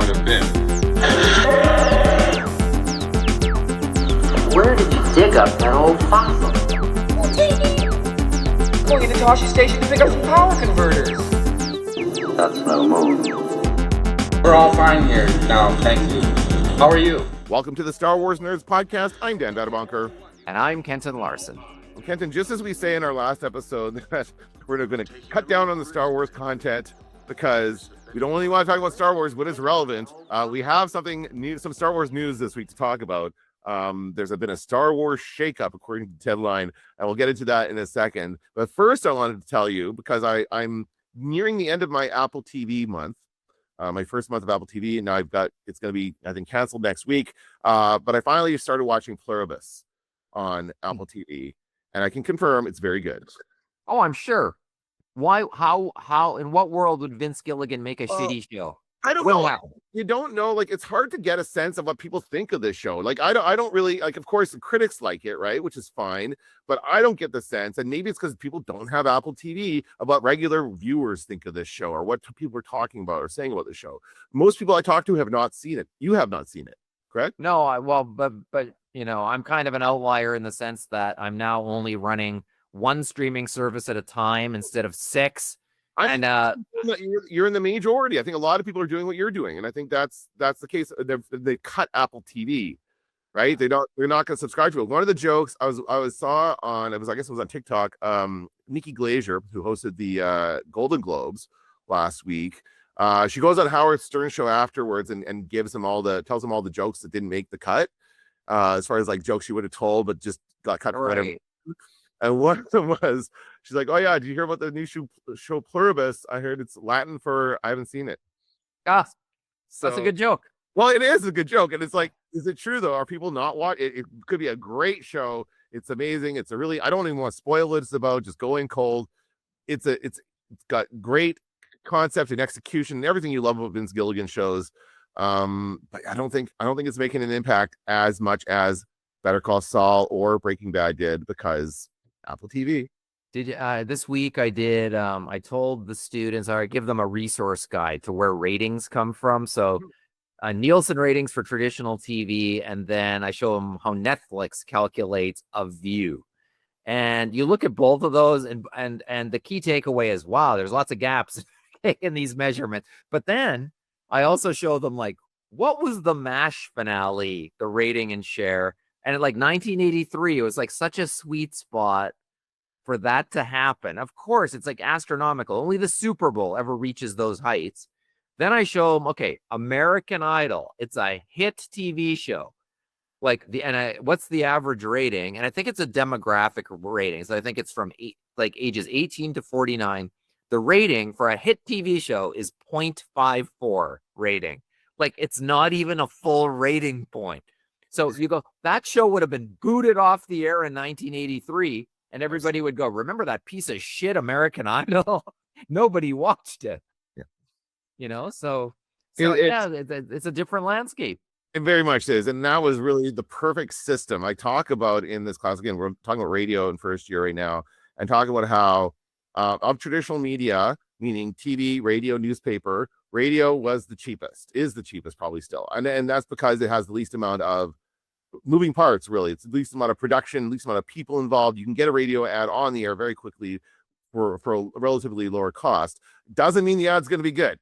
would have been. Where did you dig up that old fossil? Going into Toshi Station to pick up some power converters. That's no move. We're all fine here now, thank you. How are you? Welcome to the Star Wars Nerds Podcast. I'm Dan Dadabonker. And I'm Kenton Larson. Well, Kenton, just as we say in our last episode, that we're going to cut down on the Star Wars content because we don't only want to talk about Star Wars, but it's relevant. We have something new, some Star Wars news this week to talk about. There's been a Star Wars shakeup, according to Deadline, and we'll get into that in a second. But first, I wanted to tell you, because I'm nearing the end of my Apple TV month, my first month of Apple TV, and now it's going to be, I think, canceled next week. But I finally started watching Pluribus on Apple TV, and I can confirm it's very good. Oh, I'm sure. Why? How? In what world would Vince Gilligan make a shitty show? I don't know. You don't know. Like, it's hard to get a sense of what people think of this show. Like, I don't really like. Of course, the critics like it, right? Which is fine, but I don't get the sense. And maybe it's because people don't have Apple TV about regular viewers think of this show or what people are talking about or saying about the show. Most people I talk to have not seen it. You have not seen it, correct? No, but you know, I'm kind of an outlier in the sense that I'm now only running one streaming service at a time instead of 6. And you're in the majority. I think a lot of people are doing what you're doing, and I think that's the case. They cut Apple TV, right? They're not going to subscribe to it. One of the jokes I saw on, I guess it was on TikTok. Nikki Glaser, who hosted the Golden Globes last week, she goes on Howard Stern's show afterwards and tells them all the jokes that didn't make the cut, as far as like jokes she would have told but just got cut for whatever. And one of them was, she's like, "Oh yeah, did you hear about the new show Pluribus? I heard it's Latin for I haven't seen it." Ah, so, that's a good joke. Well, it is a good joke, and it's like, is it true though? Are people not watching? It could be a great show. It's amazing. It's I don't even want to spoil what it's about. Just go in cold. It's got great concept and execution and everything you love about Vince Gilligan shows. But I don't think it's making an impact as much as Better Call Saul or Breaking Bad did, because Apple TV. This week I did. I told the students, I give them a resource guide to where ratings come from. So Nielsen ratings for traditional TV, and then I show them how Netflix calculates a view. And you look at both of those, and the key takeaway is, wow, there's lots of gaps in these measurements. But then I also show them, like, what was the MASH finale, the rating and share. And at like 1983, it was like such a sweet spot for that to happen. Of course, it's like astronomical. Only the Super Bowl ever reaches those heights. Then I show them, okay, American Idol. It's a hit TV show. Like what's the average rating? And I think it's a demographic rating. So I think it's from ages 18 to 49. The rating for a hit TV show is 0.54 rating. Like, it's not even a full rating point. So you go, that show would have been booted off the air in 1983, and everybody would go, remember that piece of shit American Idol? Nobody watched it. Yeah. You know, it's a different landscape. It very much is. And that was really the perfect system. I talk about in this class, again, we're talking about radio in first year right now, and talk about how of traditional media, meaning TV, radio, newspaper, radio is the cheapest probably still. And that's because it has the least amount of moving parts, really. It's the least amount of production, least amount of people involved. You can get a radio ad on the air very quickly for a relatively lower cost. Doesn't mean the ad's going to be good,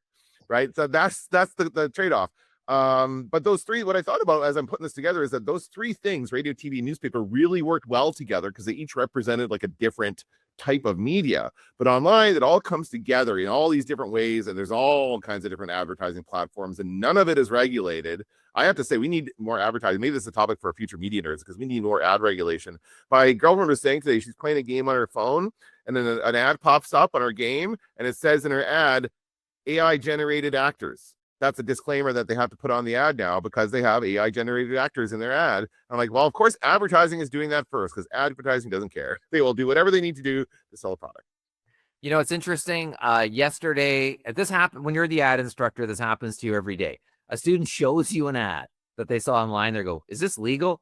right? So that's the trade-off. But those three, what I thought about as I'm putting this together is that those three things, radio, TV, newspaper, really worked well together because they each represented like a different type of media. But online, it all comes together in all these different ways, and there's all kinds of different advertising platforms, and none of it is regulated. I have to say, we need more advertising. Maybe this is a topic for a future media nerds, because we need more ad regulation. My girlfriend was saying today, she's playing a game on her phone, and then an ad pops up on her game, and it says in her ad, AI generated actors. That's a disclaimer that they have to put on the ad now because they have AI generated actors in their ad. I'm like, well, of course, advertising is doing that first, because advertising doesn't care. They will do whatever they need to do to sell a product. You know, it's interesting. Yesterday, this happened when you're the ad instructor. This happens to you every day. A student shows you an ad that they saw online. They go, is this legal?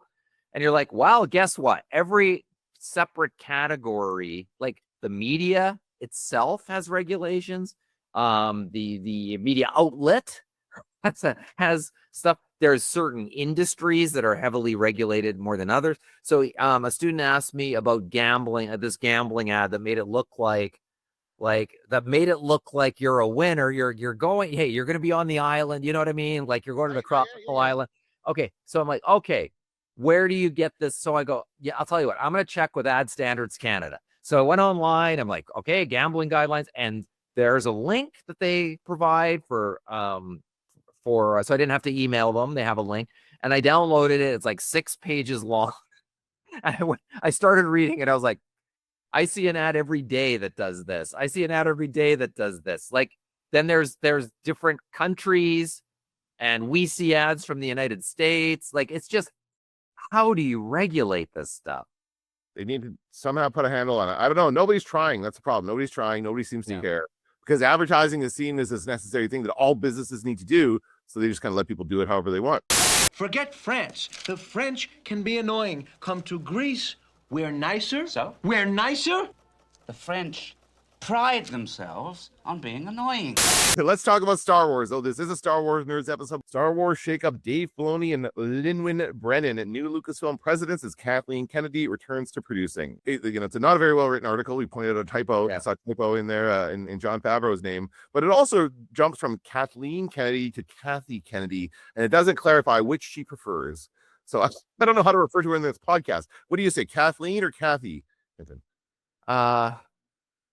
And you're like, well, guess what? Every separate category, like the media itself has regulations. The media outlet has stuff. There's certain industries that are heavily regulated more than others. So a student asked me about gambling, this gambling ad that made it look like you're a winner. You're going, hey, you're going to be on the island. You know what I mean? Like you're going to the tropical island. Okay. So I'm like, okay, where do you get this? So I go, yeah, I'll tell you what, I'm going to check with Ad Standards Canada. So I went online. I'm like, okay, gambling guidelines. And there's a link that they provide so I didn't have to email them. They have a link and I downloaded it. It's like 6 pages long. I started reading it. I was like, I see an ad every day that does this. I see an ad every day that does this. Like then there's different countries and we see ads from the United States. Like it's just, how do you regulate this stuff? They need to somehow put a handle on it. I don't know. Nobody's trying. That's the problem. Nobody's trying. Nobody seems to care because advertising is seen as this necessary thing that all businesses need to do. So they just kind of let people do it however they want. Forget France. The French can be annoying. Come to Greece. We're nicer. So? We're nicer? The French pride themselves on being annoying. Okay, let's talk about Star Wars. Oh, this is a Star Wars Nerds episode. Star Wars shakeup. Dave Filoni and Lin-Win Brennan, new Lucasfilm presidents, as Kathleen Kennedy returns to producing. It's not a very well written article. We pointed out a typo. I saw a typo in there in Jon Favreau's name, but it also jumps from Kathleen Kennedy to Kathy Kennedy, and it doesn't clarify which she prefers. So I don't know how to refer to her in this podcast. What do you say, Kathleen or Kathy? Kenton?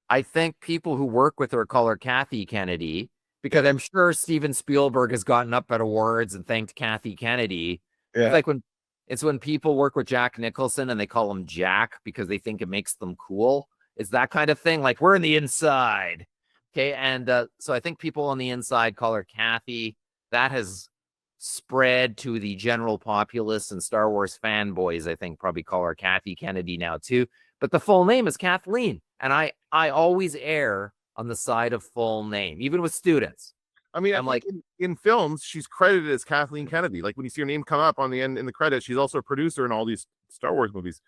I think people who work with her call her Kathy Kennedy because I'm sure Steven Spielberg has gotten up at awards and thanked Kathy Kennedy. Yeah. It's when people work with Jack Nicholson and they call him Jack because they think it makes them cool. It's that kind of thing. Like we're in the inside. Okay. And so I think people on the inside call her Kathy. That has spread to the general populace and Star Wars fanboys. I think probably call her Kathy Kennedy now too. But the full name is Kathleen. And I always err on the side of full name, even with students. I mean, I'm like in films, she's credited as Kathleen Kennedy. Like when you see her name come up on the end in the credits, she's also a producer in all these Star Wars movies.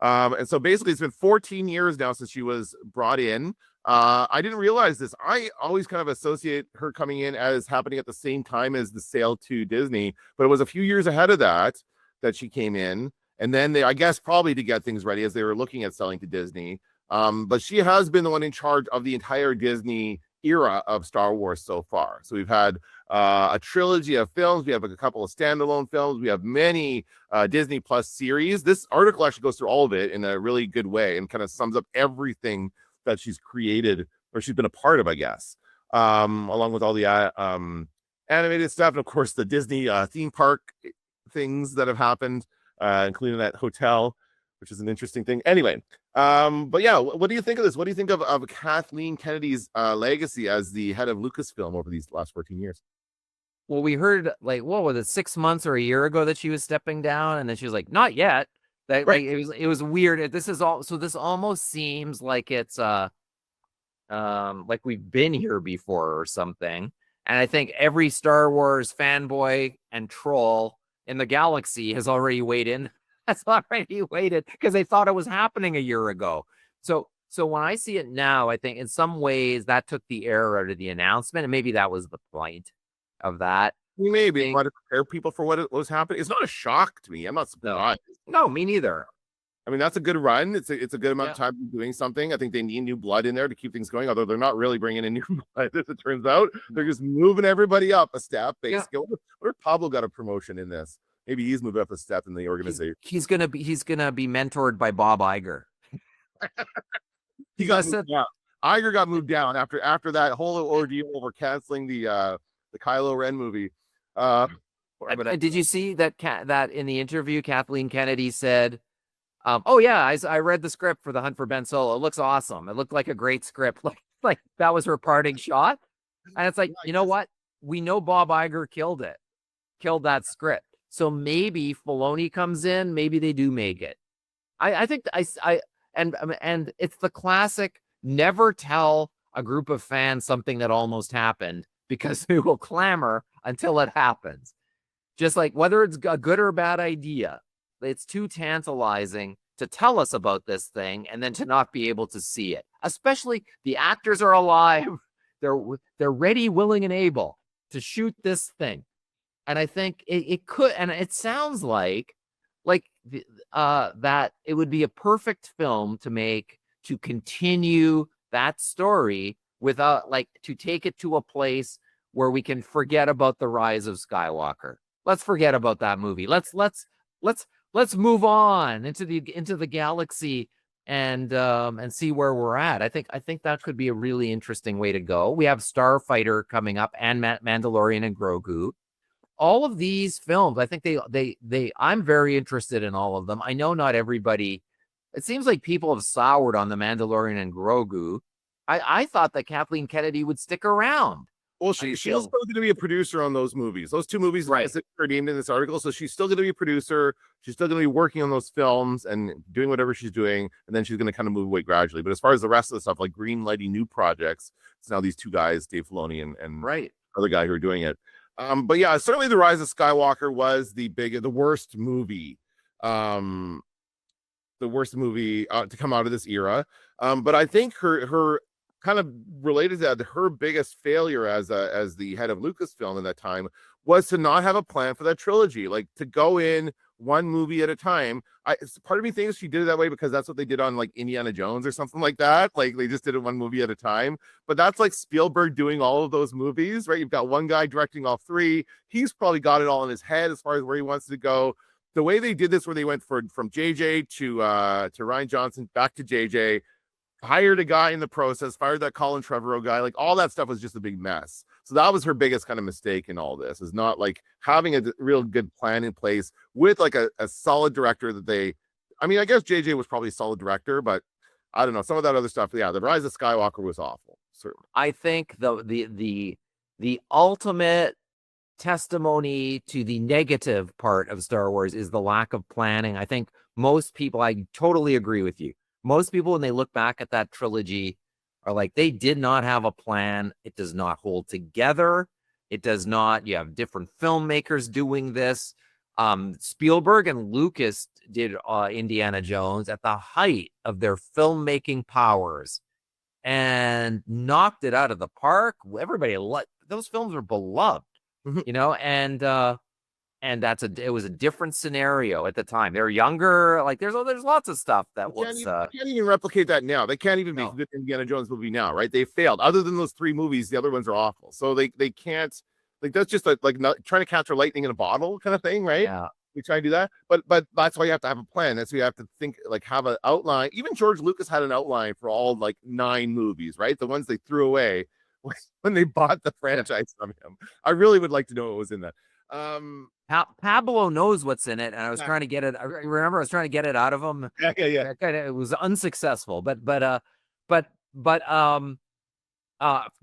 And so basically it's been 14 years now since she was brought in. I didn't realize this. I always kind of associate her coming in as happening at the same time as the sale to Disney, but it was a few years ahead of that she came in. And then I guess probably to get things ready as they were looking at selling to Disney. But she has been the one in charge of the entire Disney era of Star Wars so far. So we've had a trilogy of films. We have a couple of standalone films. We have many Disney Plus series. This article actually goes through all of it in a really good way and kind of sums up everything that she's created or she's been a part of, I guess, along with all the animated stuff. And of course, the Disney theme park things that have happened, including that hotel, which is an interesting thing. Anyway, but yeah, what do you think of this? What do you think of Kathleen Kennedy's legacy as the head of Lucasfilm over these last 14 years? Well, we heard like, what was it, 6 months or a year ago that she was stepping down, and then she was like, not yet. That right. Like it was weird. This almost seems like it's like we've been here before or something. And I think every Star Wars fanboy and troll in the galaxy has already weighed in. That's already waited because they thought it was happening a year ago. So when I see it now, I think in some ways that took the air out of the announcement, and maybe that was the point of that. Maybe want to prepare people for what was happening. It's not a shock to me. I'm not surprised. No, me neither. I mean, that's a good run. It's a good amount of time doing something. I think they need new blood in there to keep things going, although they're not really bringing in new blood, as it turns out. They're just moving everybody up a step. Basically. What if Pablo got a promotion in this? Maybe he's moving up a step in the organization. He's gonna be mentored by Bob Iger. Iger got moved down after that whole ordeal over canceling the Kylo Ren movie. Did you see that in the interview, Kathleen Kennedy said, "Oh yeah, I read the script for The Hunt for Ben Solo. It looks awesome. It looked like a great script. Like that was her parting shot." And it's like, you know what? We know Bob Iger killed that script. So maybe Filoni comes in, maybe they do make it. I think and it's the classic never tell a group of fans something that almost happened because they will clamor until it happens. Just like whether it's a good or a bad idea, it's too tantalizing to tell us about this thing and then to not be able to see it. Especially the actors are alive. They're ready, willing, and able to shoot this thing. And I think it could, and it sounds like that it would be a perfect film to make, to continue that story without, like, to take it to a place where we can forget about the rise of Skywalker. Let's forget about that movie. Let's move on into the galaxy and see where we're at. I think that could be a really interesting way to go. We have Starfighter coming up, and Mandalorian and Grogu. All of these films, I think I'm very interested in all of them. I know not everybody, it seems like people have soured on the Mandalorian and Grogu. I thought that Kathleen Kennedy would stick around. Well, she's still going to be a producer on those movies. Those 2 movies are named in this article. So she's still going to be a producer. She's still going to be working on those films and doing whatever she's doing. And then she's going to kind of move away gradually. But as far as the rest of the stuff, like green lighting new projects, it's now these 2 guys, Dave Filoni and other guy who are doing it. But yeah, certainly The Rise of Skywalker was the worst movie. The worst movie to come out of this era. But I think her kind of related to that, her biggest failure as the head of Lucasfilm in that time was to not have a plan for that trilogy, like to go in one movie at a time. Part of me thinks she did it that way because that's what they did on like Indiana Jones or something like that. Like they just did it one movie at a time. But that's like Spielberg doing all of those movies, right? You've got one guy directing all 3. He's probably got it all in his head as far as where he wants to go. The way they did this, where they went from JJ to Rian Johnson, back to JJ, hired a guy in the process, fired that Colin Trevorrow guy, like all that stuff was just a big mess. So that was her biggest kind of mistake in all this, is not like having a real good plan in place with like a solid director that I guess JJ was probably a solid director, but I don't know, some of that other stuff. Yeah, The Rise of Skywalker was awful, certainly. I think the ultimate testimony to the negative part of Star Wars is the lack of planning. I think most people, I totally agree with you. Most people, when they look back at that trilogy, are like, they did not have a plan. It does not hold together. It does not. You have different filmmakers doing this. Spielberg and Lucas did Indiana Jones at the height of their filmmaking powers and knocked it out of the park. Everybody those films were beloved, and it was a different scenario at the time. They're younger. Like there's lots of stuff that can't even replicate that now. They can't even make a good Indiana Jones movie now, right? They failed. Other than those 3 movies, the other ones are awful. So they can't, like, that's just like not trying to capture lightning in a bottle kind of thing, right? Yeah. We try to do that, but that's why you have to have a plan. That's why you have to think, like, have an outline. Even George Lucas had an outline for all like 9 movies, right? The ones they threw away when they bought the franchise from him. I really would like to know what was in that. Pablo knows what's in it, and I was trying to get it. I remember I was trying to get it out of him. Yeah. It was unsuccessful, but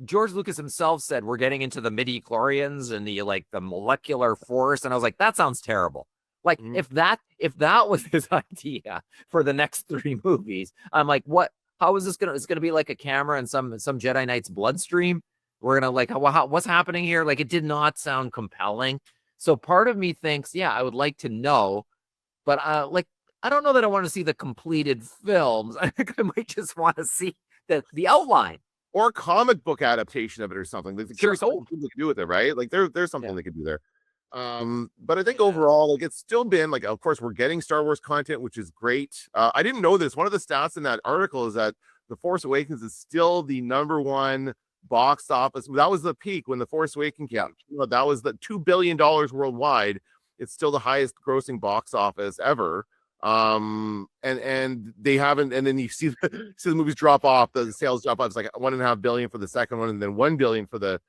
George Lucas himself said we're getting into the midi-chlorians and the molecular force, and I was like, that sounds terrible. Like if that was his idea for the next 3 movies, I'm like, what? How is this gonna? It's gonna be like a camera in some Jedi Knight's bloodstream. We're gonna what's happening here? Like, it did not sound compelling. So part of me thinks, yeah, I would like to know, but I don't know that I want to see the completed films. I think I might just want to see the outline or a comic book adaptation of it or something. Like, there's something they can do with it, right? Like there's something they could do there. But I think overall, like, it's still been like, of course, we're getting Star Wars content, which is great. I didn't know this. One of the stats in that article is that The Force Awakens is still the #1 box office. That was the peak when The Force Awakens came out. That was the $2 billion worldwide. It's still the highest grossing box office ever. And they haven't, and then you see the movies drop off, the sales drop off. It's like $1.5 billion for the second one, and then $1 billion for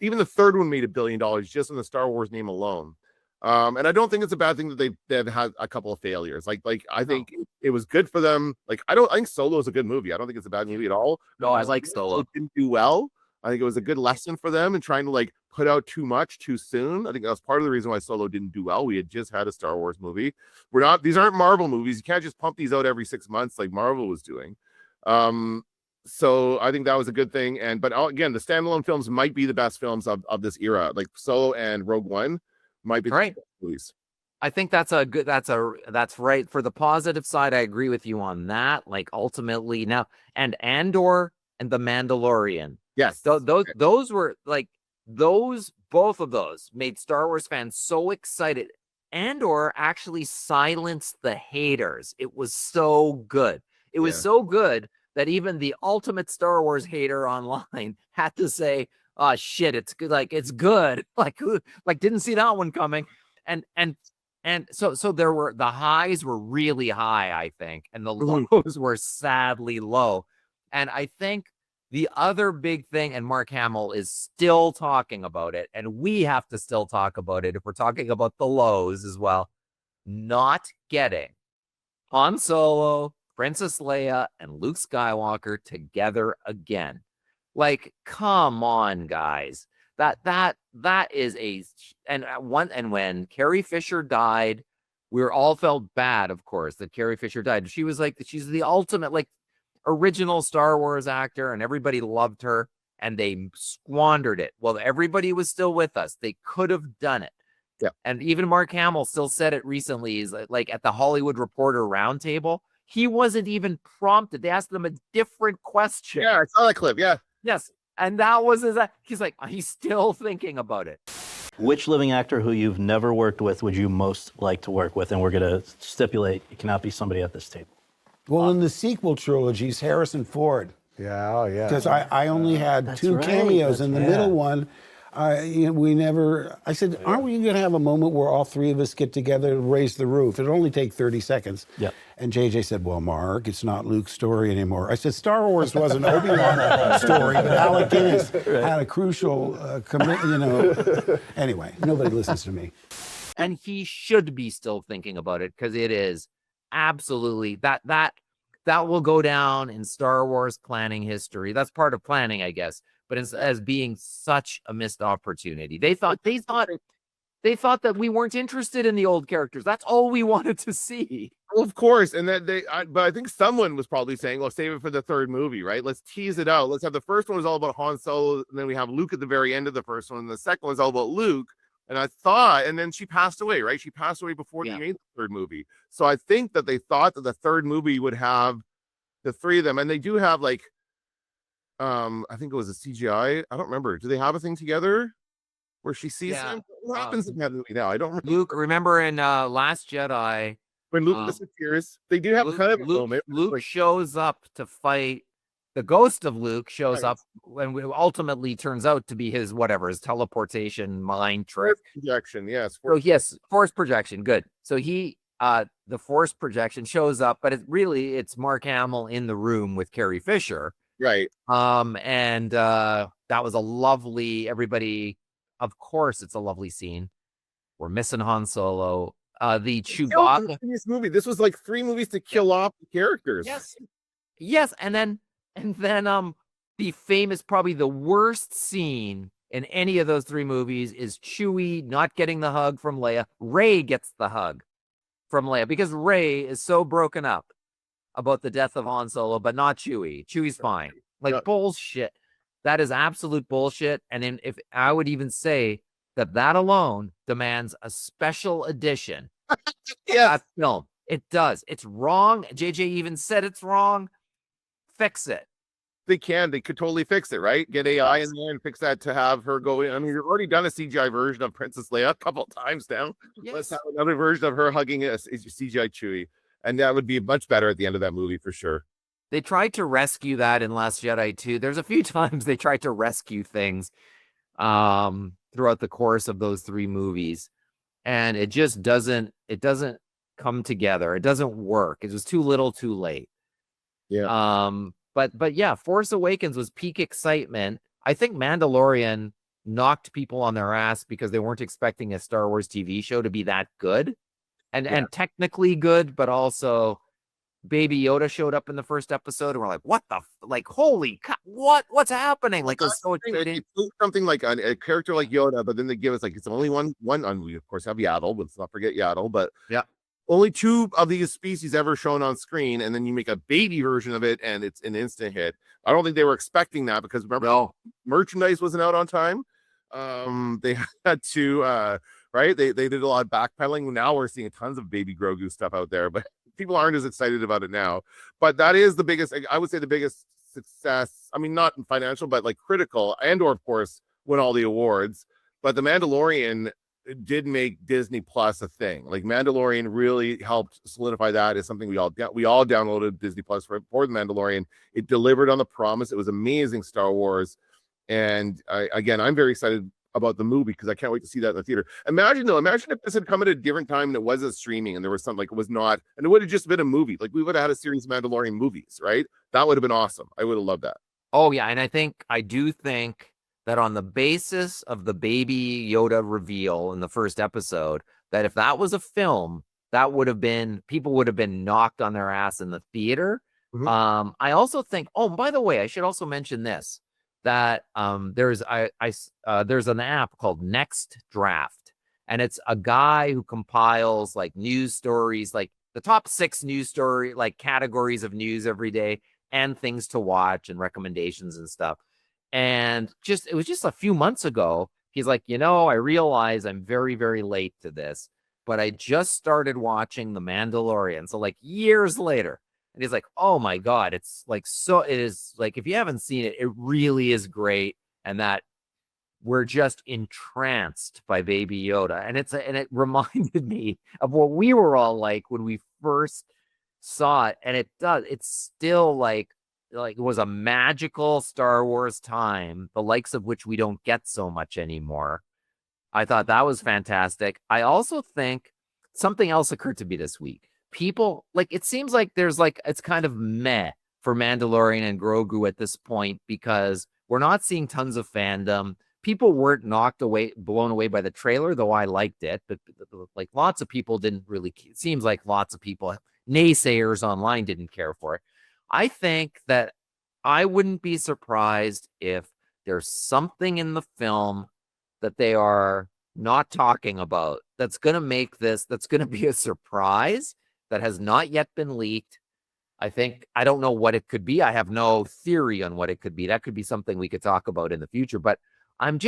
even the third one made $1 billion just in the Star Wars name alone. And I don't think it's a bad thing that they've had a couple of failures. Like I think it was good for them. Like, I think Solo is a good movie. I don't think it's a bad movie at all. No, I like Solo. It didn't do well. I think it was a good lesson for them in trying to like put out too much too soon. I think that was part of the reason why Solo didn't do well. We had just had a Star Wars movie. These aren't Marvel movies. You can't just pump these out every 6 months like Marvel was doing. So I think that was a good thing. But again, the standalone films might be the best films of this era. Like Solo and Rogue One might be the best movies. I think that's right. For the positive side, I agree with you on that. Like, ultimately now, and Andor and The Mandalorian. Yes. Those were like, both of those made Star Wars fans so excited and or actually silenced the haters. It was so good. It was so good that even the ultimate Star Wars hater online had to say, "Oh shit, it's good. Like it's good. Like who didn't see that one coming." And so there were the highs were really high, I think, and the lows were sadly low. And I think the other big thing, and Mark Hamill is still talking about it, and we have to still talk about it if we're talking about the lows as well, not getting Han Solo, Princess Leia, and Luke Skywalker together again. Like, come on, guys. That is and when Carrie Fisher died, we all felt bad, of course, that Carrie Fisher died. She was like, she's the ultimate like original Star Wars actor, and everybody loved her, and they squandered it. Well, everybody was still with us. They could have done it. Yeah. And even Mark Hamill still said it recently. He's like at the Hollywood Reporter roundtable, he wasn't even prompted. They asked him a different question. Yeah, I saw that clip. Yeah. Yes. And that was he's like, he's still thinking about it. Which living actor who you've never worked with would you most like to work with? And we're going to stipulate it cannot be somebody at this table. Well, in the sequel trilogies, Harrison Ford. Yeah, oh yeah. Because I only had two right. cameos. In the middle one, I said, aren't we going to have a moment where all three of us get together to raise the roof? It'll only take 30 seconds. Yep. And JJ said, well, Mark, it's not Luke's story anymore. I said, Star Wars was an Obi-Wan story, but Alec Guinness had a crucial Anyway, nobody listens to me. And he should be still thinking about it, because it is absolutely that will go down in Star Wars planning history. That's part of planning, I guess, but as being such a missed opportunity. They thought that we weren't interested in the old characters. That's all we wanted to see. Well, of course, and that but I think someone was probably saying, "Well, save it for the third movie, right? Let's tease it out. Let's have the first one is all about Han Solo, and then we have Luke at the very end of the first one, and the second one is all about Luke." And I thought, and then she passed away, right? She passed away before they made the third movie. So I think that they thought that the third movie would have the three of them, and they do have like, I think it was a CGI. I don't remember. Do they have a thing together where she sees him? What happens in that movie now? I don't remember. Luke, remember in Last Jedi, when Luke disappears, they do have kind of a moment. Luke shows up to fight. The ghost of Luke shows up when ultimately turns out to be his teleportation mind trick. Force projection, yes. Force projection. Good. So the force projection shows up, but it's Mark Hamill in the room with Carrie Fisher. Right. And that was a lovely, everybody, of course, it's a lovely scene. We're missing Han Solo. The Chewbacca. This was like 3 movies to kill off the characters. Yes. And then the famous, probably the worst scene in any of those 3 movies is Chewie not getting the hug from Leia. Rey gets the hug from Leia because Rey is so broken up about the death of Han Solo, but not Chewie. Chewie's fine. Bullshit. That is absolute bullshit. And then if I would even say that alone demands a special edition of that film. It does. It's wrong. JJ even said it's wrong. Fix it. They could totally fix it, right? Get AI in there and fix that to have her go in. I mean, you've already done a CGI version of Princess Leia a couple of times now. Yes. Let's have another version of her hugging a CGI Chewie. And that would be much better at the end of that movie for sure. They tried to rescue that in Last Jedi too. There's a few times they tried to rescue things throughout the course of those 3 movies. And it just doesn't come together. It doesn't work. It was too little too late. Yeah. But yeah, Force Awakens was peak excitement. I think Mandalorian knocked people on their ass because they weren't expecting a Star Wars TV show to be that good. And technically good, but also Baby Yoda showed up in the first episode and we're like, what the holy cow, what's happening? Like, it's so exciting. Something like a character like Yoda, but then they give us it's only one, and we of course have Yaddle, let's not forget Yaddle, but only 2 of these species ever shown on screen, and then you make a baby version of it and it's an instant hit. I don't think they were expecting that because remember, merchandise wasn't out on time. They had to right, they did a lot of backpedaling. Now we're seeing tons of baby Grogu stuff out there, but people aren't as excited about it now. But that is the biggest, I would say, the biggest success. I mean, not financial, but critical, and or of course won all the awards. But The Mandalorian did make Disney Plus a thing. Like Mandalorian really helped solidify that as something we all downloaded Disney Plus for The Mandalorian. It delivered on the promise. It was amazing Star Wars. And I'm very excited about the movie because I can't wait to see that in the theater. Imagine if this had come at a different time and it wasn't streaming and there was something like it was not, and it would have just been a movie. Like we would have had a series of Mandalorian movies, right? That would have been awesome. I would have loved that. Oh yeah, and I do think that on the basis of the Baby Yoda reveal in the first episode, that if that was a film, that would have been, people would have been knocked on their ass in the theater. Mhm. I also think, oh, by the way, I should also mention this, that there's an app called Next Draft, and it's a guy who compiles like news stories, like the top 6 news story, like categories of news every day, and things to watch and recommendations and stuff. And it was just a few months ago, he's like, I realize I'm very, very late to this, but I just started watching The Mandalorian. So like years later. And he's like, oh my God, it's like, so it is like, if you haven't seen it, it really is great. And that we're just entranced by Baby Yoda. And it reminded me of what we were all like when we first saw it. And it's still like it was a magical Star Wars time, the likes of which we don't get so much anymore. I thought that was fantastic. I also think something else occurred to me this week. People, like, it seems like there's like, it's kind of meh for Mandalorian and Grogu at this point because we're not seeing tons of fandom. People weren't blown away by the trailer, though I liked it. But like lots of people didn't really, it seems like lots of people, naysayers online, didn't care for it. I think that I wouldn't be surprised if there's something in the film that they are not talking about that's going to be a surprise that has not yet been leaked. I don't know what it could be. I have no theory on what it could be. That could be something we could talk about in the future, but I'm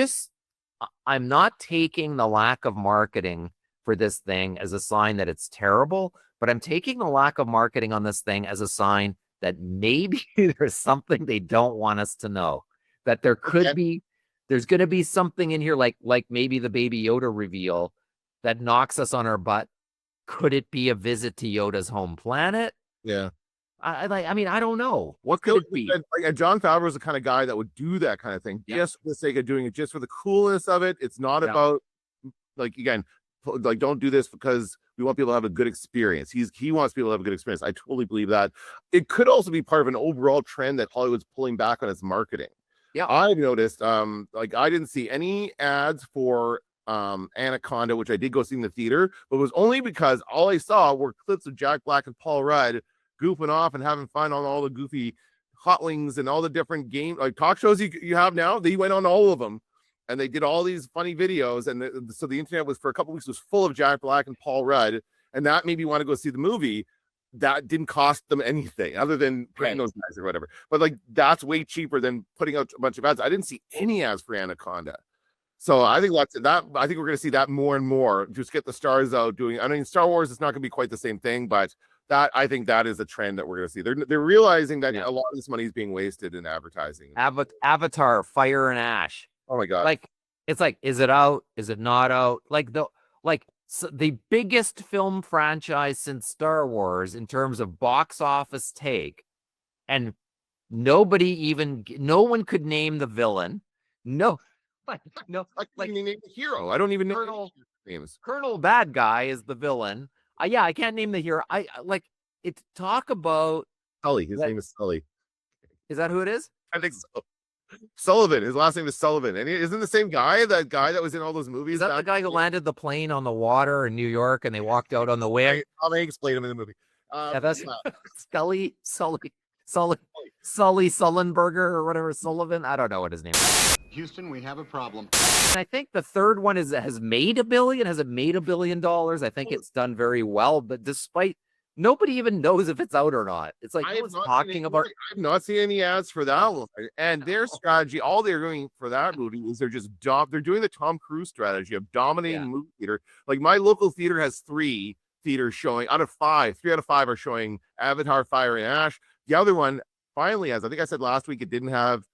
not taking the lack of marketing for this thing as a sign that it's terrible, but I'm taking the lack of marketing on this thing as a sign that maybe there's something they don't want us to know, that there's going to be something in here like maybe the Baby Yoda reveal that knocks us on our butt. Could it be a visit to Yoda's home planet? Yeah. I mean, I don't know. What Could could it be? Like, John Favreau is the kind of guy that would do that kind of thing just for the sake of doing it, just for the coolness of it. It's not about, like, again, like, don't do this because we want people to have a good experience. He wants people to have a good experience. I totally believe that. It could also be part of an overall trend that Hollywood's pulling back on its marketing. Yeah. I've noticed, like, I didn't see any ads for Anaconda, which I did go see in the theater, but it was only because all I saw were clips of Jack Black and Paul Rudd goofing off and having fun on all the goofy Hot Wings and all the different game like talk shows you have now. They went on all of them, and they did all these funny videos, and so the internet was for a couple of weeks was full of Jack Black and Paul Rudd, and that made me want to go see the movie. That didn't cost them anything other than paying those guys or whatever. But like that's way cheaper than putting out a bunch of ads. I didn't see any ads for Anaconda. So I think I think we're going to see that more and more. Just get the stars out doing. I mean, Star Wars is not going to be quite the same thing, but I think that is a trend that we're going to see. They're realizing that a lot of this money is being wasted in advertising. Avatar, Fire and Ash. Oh my God! Like it's like, is it out? Is it not out? Like the biggest film franchise since Star Wars in terms of box office take, and no one could name the villain. No. I can't even name the hero. I don't even know names. Colonel Bad Guy is the villain. I can't name the hero. I like it. Talk about Sully. His name is Sully. Is that who it is? I think so. Sullivan. His last name is Sullivan, and he isn't the same guy. That guy that was in all those movies. Is that the guy who landed the plane on the water in New York, and they walked out on the wing? I'll explain him in the movie. That's Sully Sullenberger or whatever, Sullivan. I don't know what his name is. Houston, we have a problem. And I think the third one has made $1 billion. Has it made $1 billion? I think it's done very well, but despite nobody even knows if it's out or not. It's like no one's talking about. I've not seen any ads for that one. And their strategy, all they're doing for that movie is they're doing the Tom Cruise strategy of dominating movie theater. Like my local theater has 3 theaters showing out of 5. 3 out of 5 are showing Avatar, Fire and Ash. The other one finally has. I think I said last week it didn't have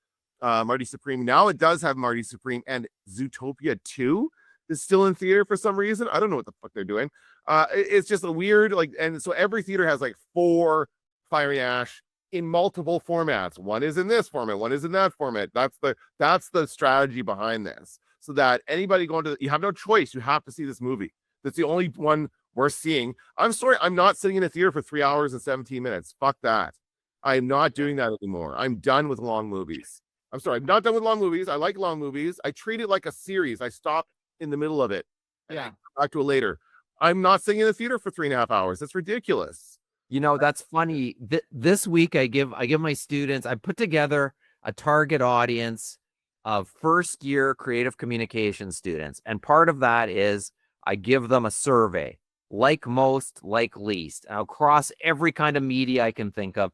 Marty Supreme. Now it does have Marty Supreme, and Zootopia 2 is still in theater for some reason. I don't know what the fuck they're doing. It's just a weird, like, and so every theater has like 4 Fiery Ash in multiple formats. One is in this format, one is in that format. That's the strategy behind this. So that anybody going to, you have no choice. You have to see this movie. That's the only one we're seeing. I'm sorry, I'm not sitting in a theater for 3 hours and 17 minutes. Fuck that. I am not doing that anymore. I'm done with long movies. I'm sorry, I'm not done with long movies. I like long movies. I treat it like a series. I stop in the middle of it. And I come back to it later. I'm not sitting in the theater for 3.5 hours. That's ridiculous. You know, that's funny. This week I give my students, I put together a target audience of first year creative communication students. And part of that is I give them a survey, like most, like least, across every kind of media I can think of.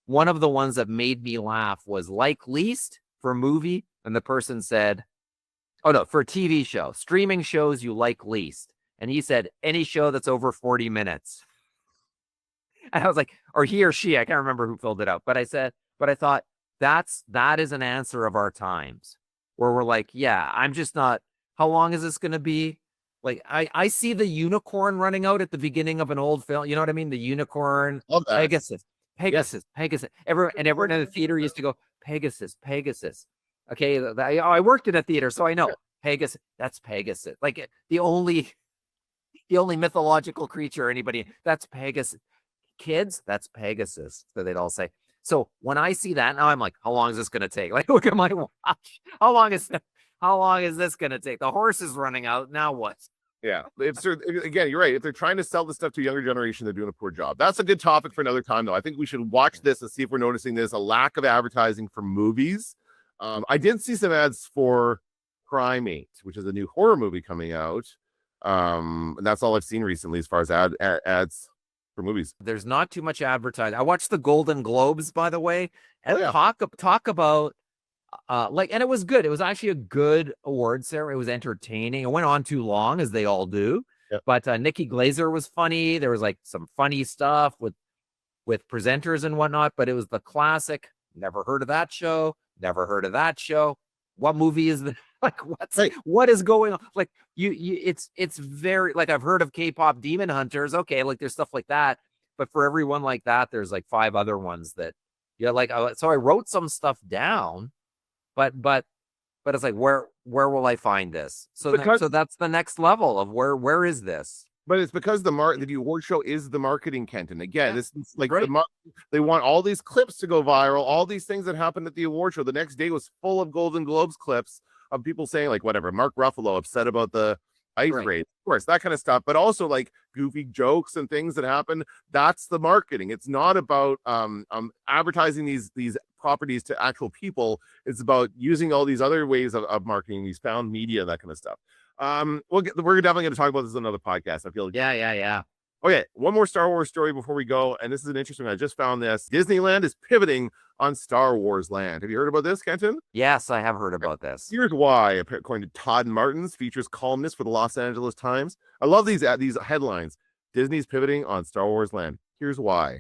One of the ones that made me laugh was like least for movie. And the person said, oh no, for a TV show, streaming shows you like least. And he said, any show that's over 40 minutes. And I was like, or he or she, I can't remember who filled it out. But I thought that is an answer of our times where we're like, yeah, I'm just not, how long is this going to be? Like, I see the unicorn running out at the beginning of an old film. You know what I mean? The unicorn, Pegasus. Everyone in the theater used to go, Pegasus. Okay. I worked in a theater, so I know Pegasus. That's Pegasus. Like the only mythological creature anybody, that's Pegasus. Kids, that's Pegasus. So they'd all say. So when I see that now, I'm like, how long is this going to take? Like, look at my watch. How long is this going to take? The horse is running out. Now what? Yeah. Again, you're right. If they're trying to sell this stuff to a younger generation, they're doing a poor job. That's a good topic for another time, though. I think we should watch this and see if we're noticing there's a lack of advertising for movies. I did see some ads for Primate, which is a new horror movie coming out. And that's all I've seen recently as far as ads for movies. There's not too much advertising. I watched the Golden Globes, by the way, and talk about and it was good. It was actually a good award ceremony. It was entertaining. It went on too long, as they all do. Yep. But Nikki Glaser was funny. There was like some funny stuff with presenters and whatnot. But it was the classic. Never heard of that show. Never heard of that show. What movie is that? Like, what is going on? Like, it's very, like, I've heard of K-pop Demon Hunters. Okay, like there's stuff like that, but for everyone like that, there's like 5 other ones that, like, so I wrote some stuff down, but it's like, where will I find this? So that's the next level of where is this? But it's because the award show is the marketing, Kenton. Again, this is like they want all these clips to go viral, all these things that happened at the award show. The next day was full of Golden Globes clips of people saying, like, whatever, Mark Ruffalo upset about the ice raid, of course, that kind of stuff, but also like goofy jokes and things that happen. That's the marketing. It's not about advertising these properties to actual people. It's about using all these other ways of marketing, these found media, that kind of stuff. We're definitely going to talk about this in another podcast. I feel like. Yeah. Okay, one more Star Wars story before we go, and this is an interesting one. I just found this. Disneyland is pivoting on Star Wars Land. Have you heard about this, Kenton? Yes, I have heard about this. Here's why, according to Todd Martins, features columnist for the Los Angeles Times. I love these headlines. Disney's pivoting on Star Wars Land. Here's why.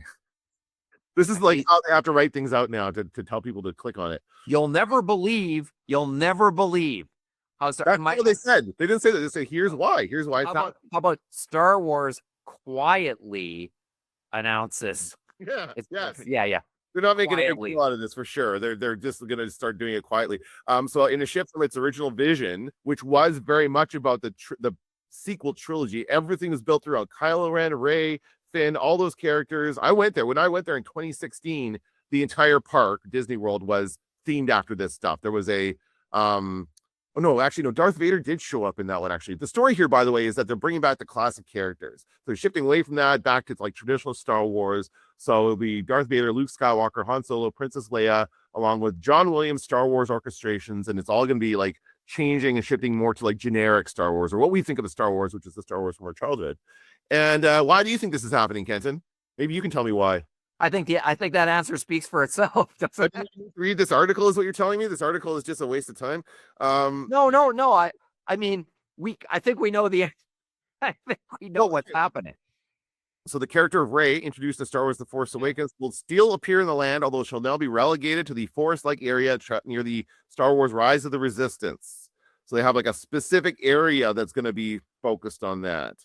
This is like how they have to write things out now to tell people to click on it. You'll never believe. That's what they said. They didn't say that. They say, here's why. Here's why. How about Star Wars quietly announces? Yeah. Yes. Yeah. They're not making a big deal out of this for sure. They're just going to start doing it quietly. So in a shift from its original vision, which was very much about the sequel trilogy, everything was built around Kylo Ren, Rey, Finn, all those characters. When I went there in 2016, the entire park, Disney World, was themed after this stuff. There was a Darth Vader did show up in that one, actually. The story here, by the way, is that they're bringing back the classic characters. So they're shifting away from that back to like traditional Star Wars. So it'll be Darth Vader, Luke Skywalker, Han Solo, Princess Leia, along with John Williams Star Wars orchestrations. And it's all going to be like changing and shifting more to like generic Star Wars, or what we think of as Star Wars, which is the Star Wars from our childhood. And why do you think this is happening, Kenton? Maybe you can tell me why. I think that answer speaks for itself. Read this article is what you're telling me. This article is just a waste of time. No. I mean, I think we know I think we know what's happening. So the character of Rey, introduced in Star Wars The Force Awakens, will still appear in the land, although she'll now be relegated to the forest-like area near the Star Wars Rise of the Resistance. So they have like a specific area that's going to be focused on that.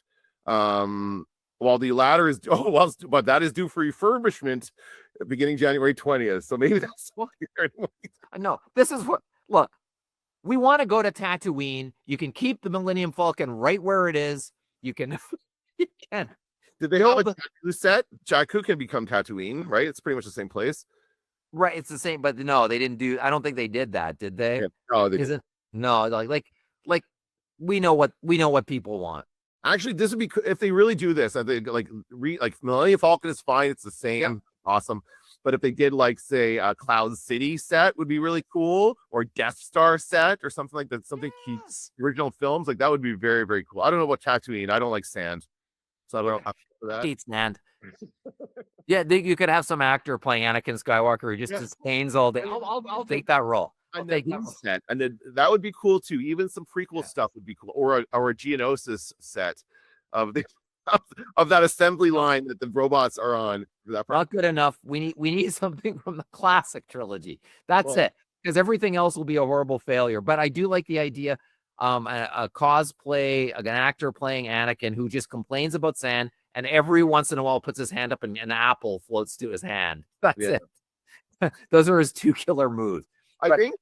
While the latter is but that is due for refurbishment beginning January 20th. So maybe that's why you're No, this is what, look, we want to go to Tatooine. You can keep the Millennium Falcon right where it is. You can, you can. Did they have a Jakku set? Jakku can become Tatooine, right? It's pretty much the same place. Right, it's the same, but no, they didn't do. I don't think they did that, did they? Yeah. No, they Isn't no like we know what people want. Actually, this would be if they really do this. I think like Millennium Falcon is fine; it's the same, awesome. But if they did like say a Cloud City set, would be really cool, or Death Star set, or something like that. Something keeps original films like that would be very, very cool. I don't know about Tatooine. I don't like sand, so I don't have for that. Hate sand. Yeah, you could have some actor playing Anakin Skywalker who just disdains all day. I'll take that role. And then that would be cool too. Even some prequel stuff would be cool, or a Geonosis set of the of that assembly line that the robots are on. Not good enough. We need something from the classic trilogy. That's it, because everything else will be a horrible failure. But I do like the idea. A cosplay, an actor playing Anakin who just complains about sand, and every once in a while puts his hand up and an apple floats to his hand. That's it. Those are his two killer moves. I think,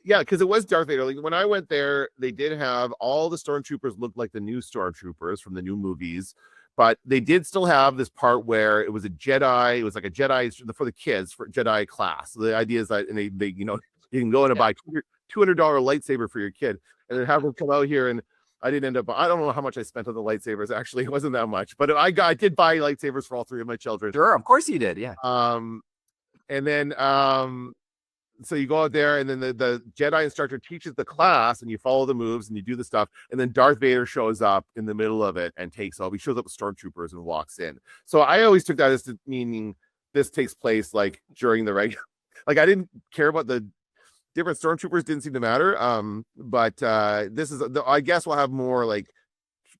because it was Darth Vader. Like when I went there, they did have all the stormtroopers look like the new stormtroopers from the new movies, but they did still have this part where it was a Jedi. It was like a Jedi for the kids, for Jedi class. So the idea is that, and they you can go in and buy $200 lightsaber for your kid, and then have them come out here. And I didn't end up. I don't know how much I spent on the lightsabers. Actually, it wasn't that much, but I did buy lightsabers for all three of my children. Sure, of course you did. Yeah. And then so you go out there, and then the Jedi instructor teaches the class, and you follow the moves and you do the stuff, and then Darth Vader shows up in the middle of it and takes off. He shows up with stormtroopers and walks in. So I always took that as meaning this takes place like during the regular. Like I didn't care about the different stormtroopers; didn't seem to matter. But this is I guess we'll have more like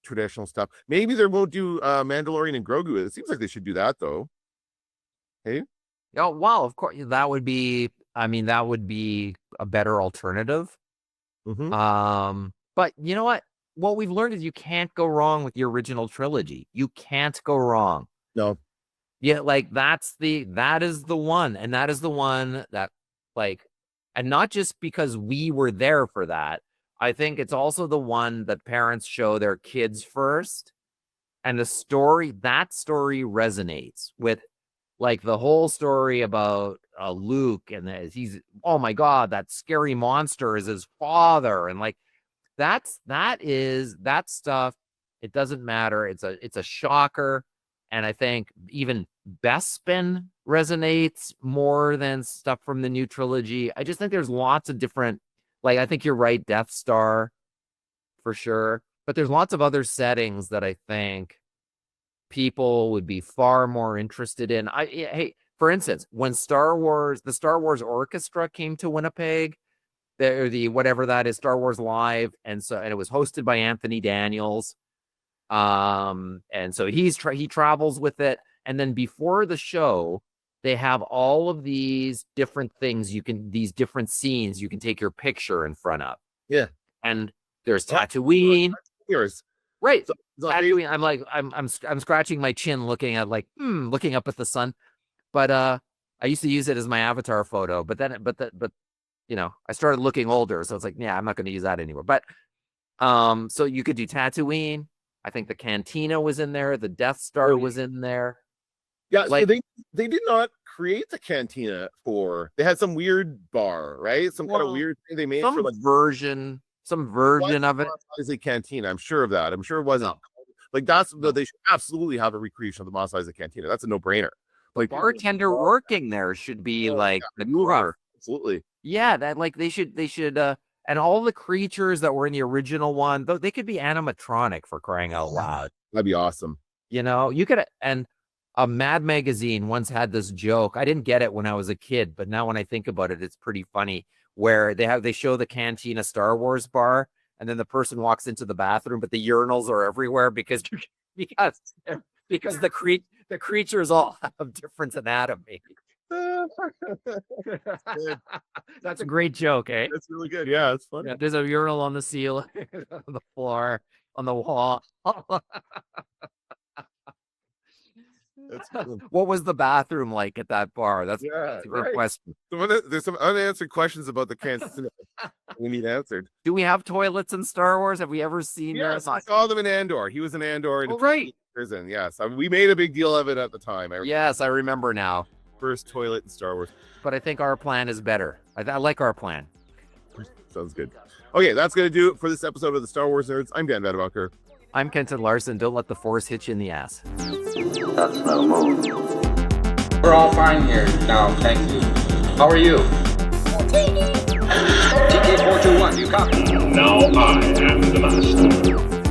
traditional stuff. Maybe they won't do Mandalorian and Grogu. It seems like they should do that though. Hey. Oh wow! Of course, that would be. I mean, that would be a better alternative. Mm-hmm. But you know what? What we've learned is you can't go wrong with the original trilogy. You can't go wrong. No. Yeah, like that is the one, and that is the one that and not just because we were there for that. I think it's also the one that parents show their kids first, and that story resonates with. Like the whole story about Luke, and he's, oh my God, that scary monster is his father, and like that stuff. It doesn't matter. It's a shocker, and I think even Bespin resonates more than stuff from the new trilogy. I just think there's lots of different. Like I think you're right, Death Star, for sure, but there's lots of other settings that I think people would be far more interested in. Hey, for instance, when the Star Wars Orchestra came to Winnipeg, the whatever that is, Star Wars Live, and it was hosted by Anthony Daniels. And so he travels with it, and then before the show, they have all of these different things these different scenes you can take your picture in front of. Yeah, and there's Tatooine. Yours. Right. So Tatooine, I'm like, I'm scratching my chin looking up at the sun. But I used to use it as my avatar photo, but I started looking older, so it's like, yeah, I'm not going to use that anymore. But so you could do Tatooine. I think the Cantina was in there, the Death Star was in there. Yeah, like, so they did not create the Cantina they had some weird bar, right? Some kind of weird thing they made for like version of it. Is a Cantina? I'm sure of that. I'm sure it wasn't. Like they should absolutely have a recreation of the Mos Eisley Cantina. That's a no-brainer. Like bartender working there should be the gruff. Absolutely. Yeah, that like they should and all the creatures that were in the original one, they could be animatronic, for crying out loud. That'd be awesome. You could, and a Mad Magazine once had this joke. I didn't get it when I was a kid, but now when I think about it, it's pretty funny. Where they show the Cantina Star Wars bar, and then the person walks into the bathroom, but the urinals are everywhere because because the creatures all have different anatomy. That's a great joke, eh? That's really good. Yeah, it's funny. Yeah, there's a urinal on the ceiling, on the floor, on the wall. That's cool. What was the bathroom like at that bar? That's Yeah, a good right. question. There's some unanswered questions about the Kansas City we need answered. Do we have toilets in Star Wars? Have we ever seen Yes, those? I saw them in Andor. He was in Andor in Oh, right. prison. Yes, I mean, we made a big deal of it at the time. Yes, I remember now. First toilet in Star Wars. But I think our plan is better. I like our plan. Sounds good. Okay, that's going to do it for this episode of the Star Wars Nerds. I'm Dan Vadebunker. I'm Kenton Larson. Don't let the Force hit you in the ass. That's no move. We're all fine here now, thank you. How are you? TK421, you copy? Now I am the master.